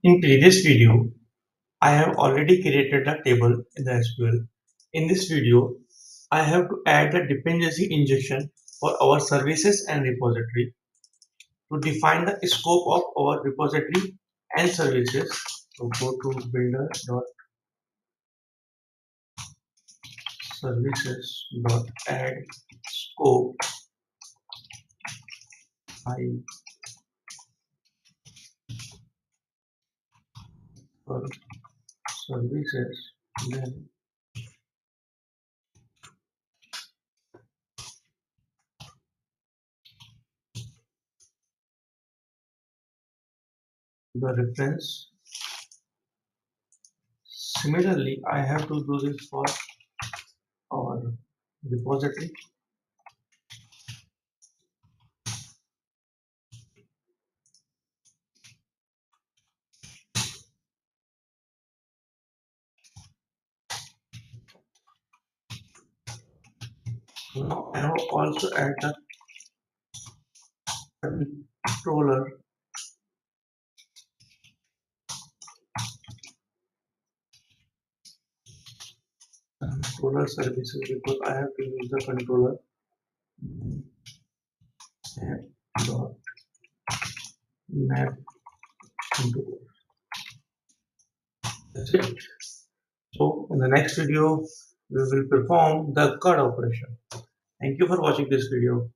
In previous video, I have already created a table in the SQL. In this video, I have to add the dependency injection for our services and repository to define the scope of our repository and services. So go to builder.Services.AddScoped IAuthorServices. Then the reference. Similarly, I have to do this for our repository. Now I have also add the controller services because I have to use the controller dot map controller. That's it. So in the next video we will perform the CUD operation. Thank you for watching this video.